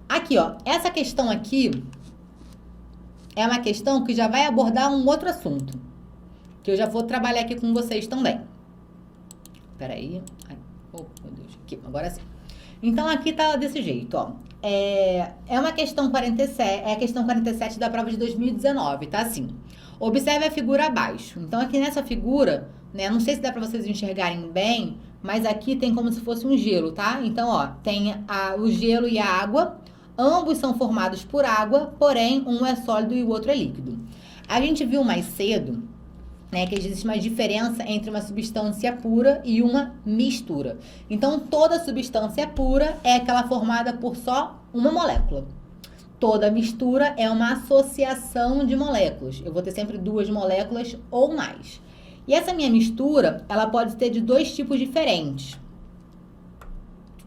Aqui, ó, essa questão aqui é uma questão que já vai abordar um outro assunto, que eu já vou trabalhar aqui com vocês também. Peraí. Oh, meu Deus. Aqui, agora sim. Então, aqui tá desse jeito, ó. É uma questão 47, é a questão 47 da prova de 2019, tá assim. Observe a figura abaixo. Então, aqui nessa figura, né, não sei se dá pra vocês enxergarem bem, mas aqui tem como se fosse um gelo, tá? Então, ó, tem o gelo e a água, ambos são formados por água, porém, um é sólido e o outro é líquido. A gente viu mais cedo, né, que existe uma diferença entre uma substância pura e uma mistura. Então, toda substância pura é aquela formada por só uma molécula. Toda mistura é uma associação de moléculas. Eu vou ter sempre duas moléculas ou mais. E essa minha mistura, ela pode ter de dois tipos diferentes.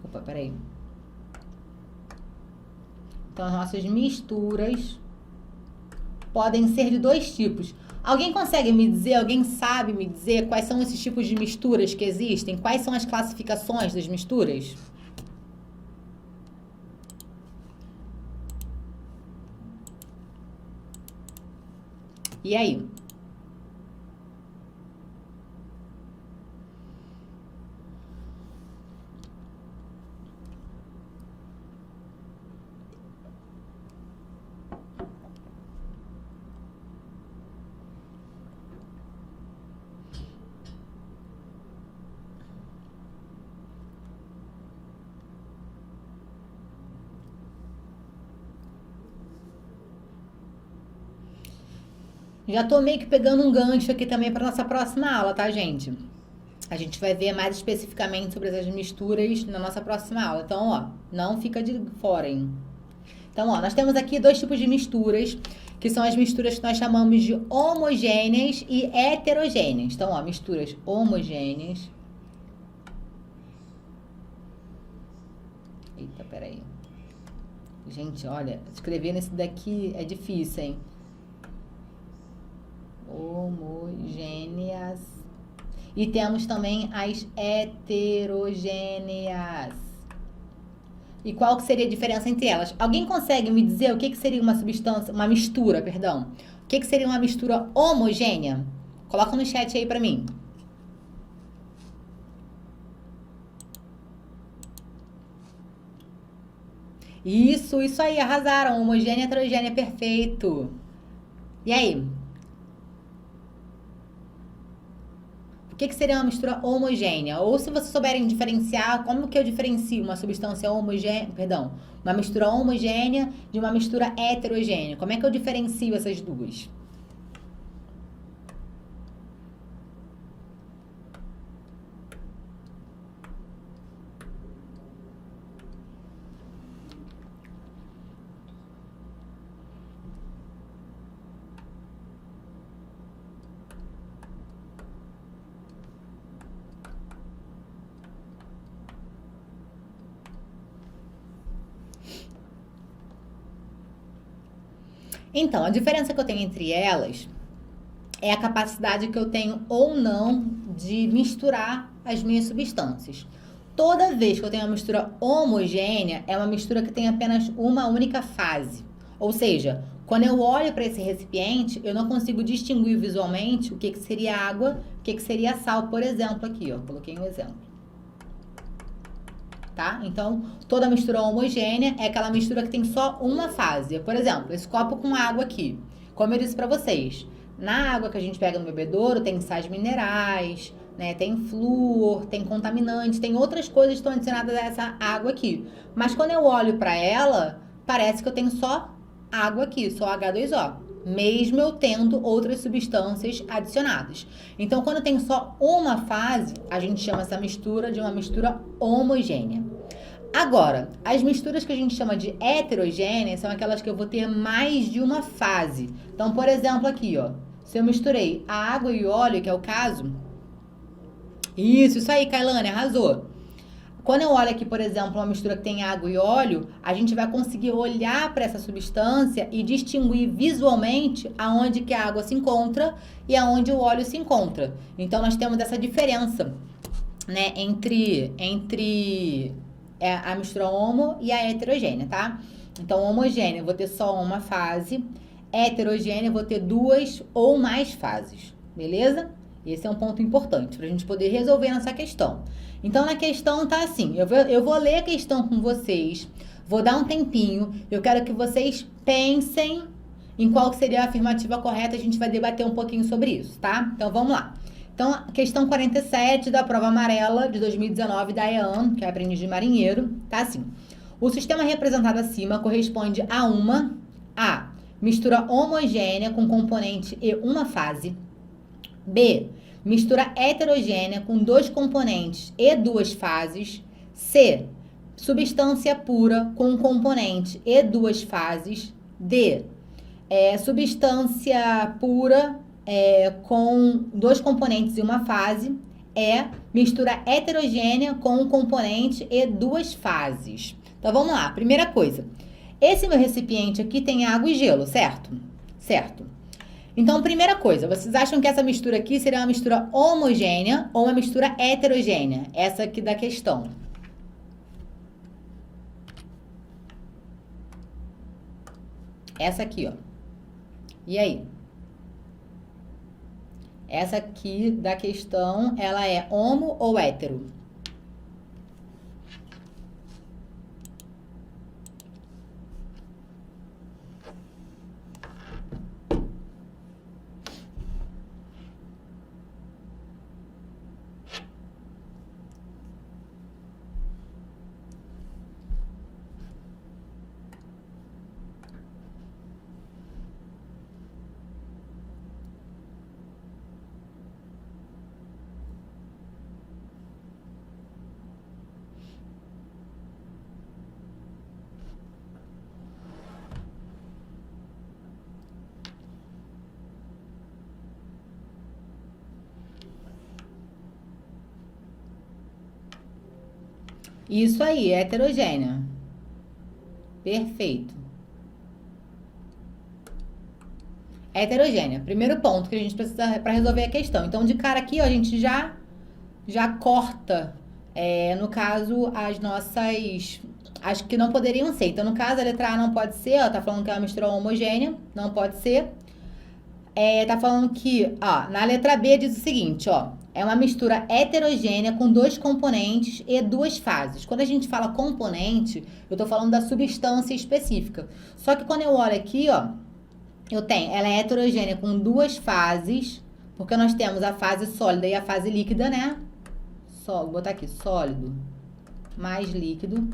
Opa, peraí. Então, as nossas misturas podem ser de dois tipos. Alguém consegue me dizer, alguém sabe me dizer quais são esses tipos de misturas que existem? Quais são as classificações das misturas? E aí? Já tô meio que pegando um gancho aqui também para nossa próxima aula, tá, gente? A gente vai ver mais especificamente sobre essas misturas na nossa próxima aula. Então, ó, não fica de fora, hein? Então, ó, nós temos aqui dois tipos de misturas, que são as misturas que nós chamamos de homogêneas e heterogêneas. Então, ó, misturas homogêneas. Eita, peraí. Gente, olha, escrever nesse daqui é difícil, hein? Homogêneas. E temos também as heterogêneas. E qual que seria a diferença entre elas? Alguém consegue me dizer o que seria uma substância, uma mistura, perdão? O que seria uma mistura homogênea? Coloca no chat aí pra mim. Isso aí, arrasaram. Homogênea, heterogênea, perfeito. E aí? O que seria uma mistura homogênea? Ou se vocês souberem diferenciar, como que eu diferencio uma substância homogênea, perdão, uma mistura homogênea de uma mistura heterogênea? Como é que eu diferencio essas duas? Então, a diferença que eu tenho entre elas é a capacidade que eu tenho ou não de misturar as minhas substâncias. Toda vez que eu tenho uma mistura homogênea, é uma mistura que tem apenas uma única fase. Ou seja, quando eu olho para esse recipiente, eu não consigo distinguir visualmente o que seria água, o que seria sal, por exemplo, aqui, ó. Coloquei um exemplo. Tá? Então, toda mistura homogênea é aquela mistura que tem só uma fase. Por exemplo, esse copo com água aqui. Como eu disse para vocês, na água que a gente pega no bebedouro tem sais minerais, né? Tem flúor, tem contaminantes, tem outras coisas que estão adicionadas a essa água aqui. Mas quando eu olho para ela, parece que eu tenho só água aqui, só H2O. Mesmo eu tendo outras substâncias adicionadas. Então, quando tem só uma fase, a gente chama essa mistura de uma mistura homogênea. Agora, as misturas que a gente chama de heterogêneas são aquelas que eu vou ter mais de uma fase. Então, por exemplo, aqui, ó, se eu misturei a água e o óleo, que é o caso. Isso aí, Kailane, arrasou. Quando eu olho aqui, por exemplo, uma mistura que tem água e óleo, a gente vai conseguir olhar para essa substância e distinguir visualmente aonde que a água se encontra e aonde o óleo se encontra. Então, nós temos essa diferença, né, entre a mistura homo e a heterogênea, tá? Então, homogênea, eu vou ter só uma fase. Heterogênea, eu vou ter 2 ou mais fases. Beleza? Esse é um ponto importante para a gente poder resolver nessa questão. Então, na questão tá assim, eu vou ler a questão com vocês, vou dar um tempinho, eu quero que vocês pensem em qual seria a afirmativa correta, a gente vai debater um pouquinho sobre isso, tá? Então, vamos lá. Então, questão 47 da prova amarela de 2019 da EAN, que é aprendiz de marinheiro, tá assim. O sistema representado acima corresponde a uma mistura homogênea com componente e uma fase. B, mistura heterogênea com 2 componentes e 2 fases. C, substância pura com um componente e 2 fases. D, substância pura com 2 componentes e uma fase. E, mistura heterogênea com um componente e 2 fases. Então, vamos lá. Primeira coisa. Esse meu recipiente aqui tem água e gelo, certo? Certo. Então, primeira coisa, vocês acham que essa mistura aqui seria uma mistura homogênea ou uma mistura heterogênea? Essa aqui da questão. Essa aqui, ó. E aí? Essa aqui da questão, ela é homo ou hétero? Isso aí, é heterogênea. Perfeito. É heterogênea. Primeiro ponto que a gente precisa para resolver a questão. Então, de cara aqui, ó, a gente já corta, no caso, as nossas... As que não poderiam ser. Então, no caso, a letra A não pode ser, ó, tá falando que é uma mistura homogênea, não pode ser. Tá falando que, ó, na letra B diz o seguinte, ó, é uma mistura heterogênea com 2 componentes e 2 fases. Quando a gente fala componente, eu tô falando da substância específica. Só que quando eu olho aqui, ó, ela é heterogênea com 2 fases, porque nós temos a fase sólida e a fase líquida, né? Vou botar aqui, sólido mais líquido.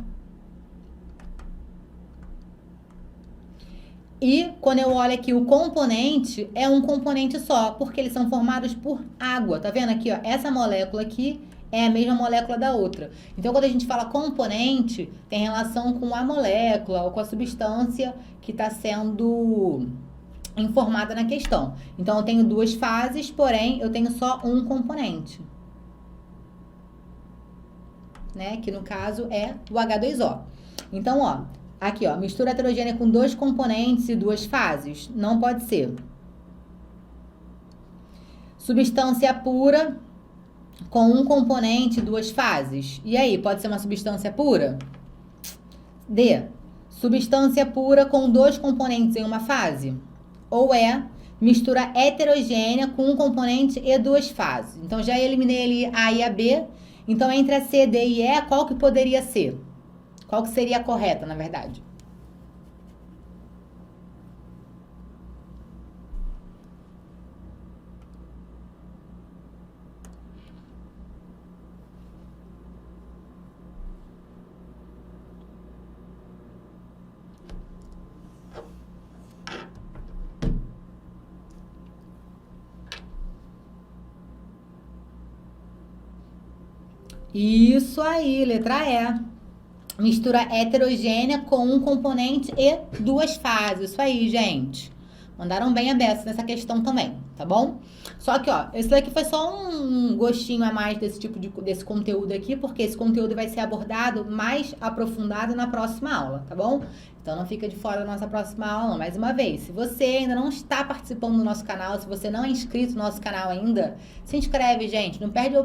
E quando eu olho aqui o componente, é um componente só, porque eles são formados por água. Tá vendo aqui, ó? Essa molécula aqui é a mesma molécula da outra. Então, quando a gente fala componente, tem relação com a molécula ou com a substância que está sendo informada na questão. Então, eu tenho 2 fases, porém, eu tenho só um componente. Né? Que no caso é o H2O. Então, ó, aqui, ó, mistura heterogênea com 2 componentes e 2 fases. Não pode ser. Substância pura com um componente e 2 fases. E aí, pode ser uma substância pura? D. Substância pura com 2 componentes em uma fase. Ou mistura heterogênea com um componente e 2 fases. Então, já eliminei ali a e a B. Então, entre a C, D e E, qual que poderia ser? Qual que seria a correta, na verdade? Isso aí, letra E. Mistura heterogênea com um componente e 2 fases. Isso aí, gente. Mandaram bem a beça nessa questão também, tá bom? Só que, ó, esse daqui foi só um gostinho a mais desse tipo desse conteúdo aqui, porque esse conteúdo vai ser abordado mais aprofundado na próxima aula, tá bom? Então não fica de fora da nossa próxima aula, não. Mais uma vez, se você ainda não está participando do nosso canal, se você não é inscrito no nosso canal ainda, se inscreve, gente. Não perde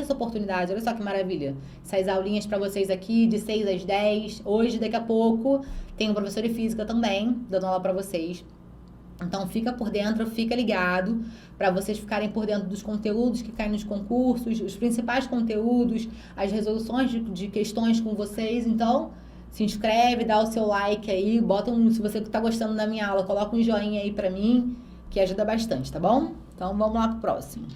essa oportunidade. Olha só que maravilha. Essas aulinhas pra vocês aqui, de 6 às 10. Hoje, daqui a pouco, tem um professor de física também, dando aula pra vocês. Então fica por dentro, fica ligado para vocês ficarem por dentro dos conteúdos que caem nos concursos, os principais conteúdos, as resoluções de questões com vocês. Então se inscreve, dá o seu like aí, se você tá gostando da minha aula, coloca um joinha aí para mim, que ajuda bastante, tá bom? Então vamos lá pro próximo.